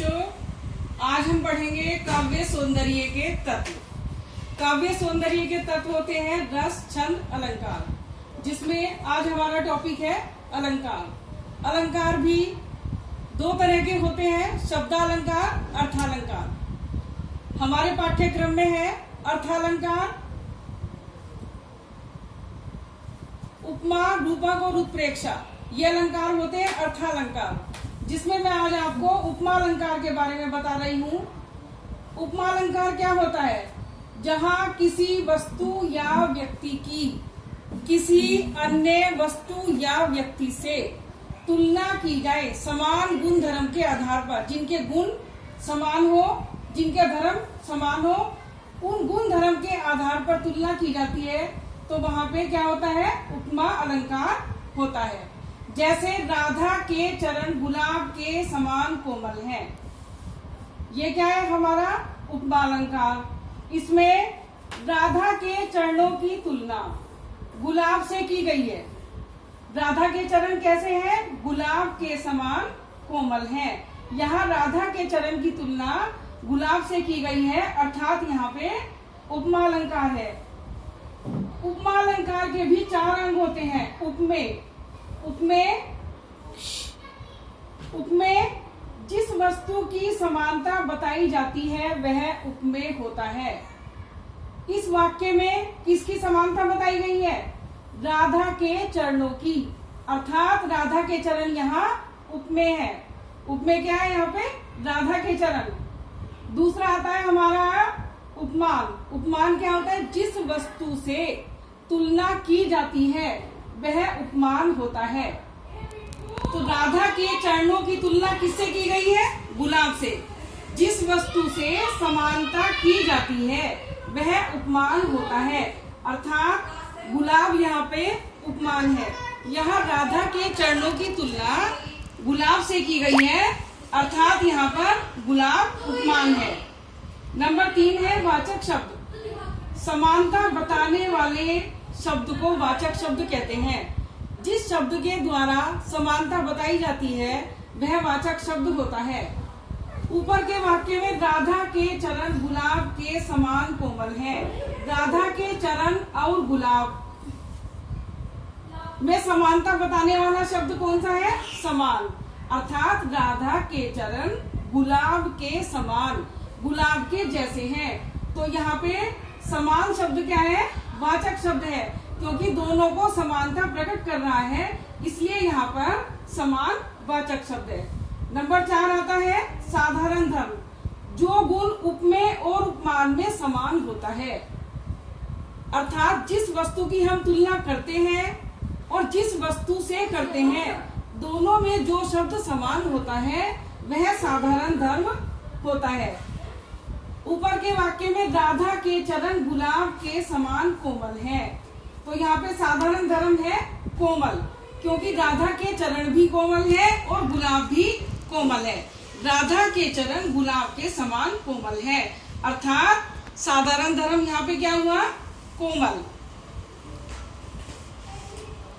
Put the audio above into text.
बच्चों, आज हम पढ़ेंगे काव्य सौंदर्य के तत्व। काव्य सौंदर्य के तत्व होते हैं रस, छंद, अलंकार, जिसमें आज हमारा टॉपिक है अलंकार। अलंकार भी दो तरह के होते हैं, शब्दालंकार, अर्थालंकार। हमारे पाठ्यक्रम में है अर्थालंकार, उपमा, रूपक और उत्प्रेक्षा, ये अलंकार होते हैं अर्थालंकार, जिसमें मैं आज आपको उपमा अलंकार के बारे में बता रही हूँ। उपमा अलंकार क्या होता है? जहाँ किसी वस्तु या व्यक्ति की किसी अन्य वस्तु या व्यक्ति से तुलना की जाए समान गुण धर्म के आधार पर, जिनके गुण समान हो, जिनके धर्म समान हो, उन गुण धर्म के आधार पर तुलना की जाती है, तो वहां पे क्या होता है? उपमा अलंकार होता है। जैसे राधा के चरण गुलाब के समान कोमल हैं, ये क्या है हमारा उपमा अलंकार। इसमें राधा के चरणों की तुलना गुलाब से की गई है। राधा के चरण कैसे हैं? गुलाब के समान कोमल हैं। यहाँ राधा के चरण की तुलना गुलाब से की गई है, अर्थात यहाँ पे उपमा अलंकार है। उपमा अलंकार के भी चार अंग होते हैं। उपमेय जिस वस्तु की समानता बताई जाती है वह उपमेय होता है। इस वाक्य में किसकी समानता बताई गई है? राधा के चरणों की, अर्थात राधा के चरण यहाँ उपमेय है। उपमेय क्या है यहाँ पे? राधा के चरण। दूसरा आता है हमारा उपमान। उपमान क्या होता है? जिस वस्तु से तुलना की जाती है वह उपमान होता है। तो राधा के चरणों की तुलना किससे की गई है? गुलाब से। जिस वस्तु से समानता की जाती है वह उपमान होता है, अर्थात गुलाब यहाँ पे उपमान है। यहाँ राधा के चरणों की तुलना गुलाब से की गई है, अर्थात यहाँ पर गुलाब उपमान है। नंबर 3 है वाचक शब्द। समानता बताने वाले शब्द को वाचक शब्द कहते हैं। जिस शब्द के द्वारा समानता बताई जाती है वह वाचक शब्द होता है। ऊपर के वाक्य में राधा के चरण गुलाब के समान कोमल है। राधा के चरण और गुलाब में समानता बताने वाला शब्द कौन सा है? समान, अर्थात राधा के चरण गुलाब के समान, गुलाब के जैसे हैं। तो यहाँ पे समान शब्द क्या है? वाचक शब्द है, क्योंकि दोनों को समानता प्रकट कर रहा है, इसलिए यहाँ पर समान वाचक शब्द है। नंबर 4 आता है साधारण धर्म। जो गुण उपमेय और उपमान में समान होता है, अर्थात जिस वस्तु की हम तुलना करते हैं और जिस वस्तु से करते हैं, दोनों में जो शब्द समान होता है वह साधारण धर्म होता है। ऊपर के वाक्य में राधा के चरण गुलाब के समान कोमल हैं, तो यहाँ पे साधारण धर्म है कोमल, क्योंकि राधा के चरण भी कोमल है और गुलाब भी कोमल है। राधा के चरण गुलाब के समान कोमल है, अर्थात साधारण धर्म यहाँ पे क्या हुआ? कोमल।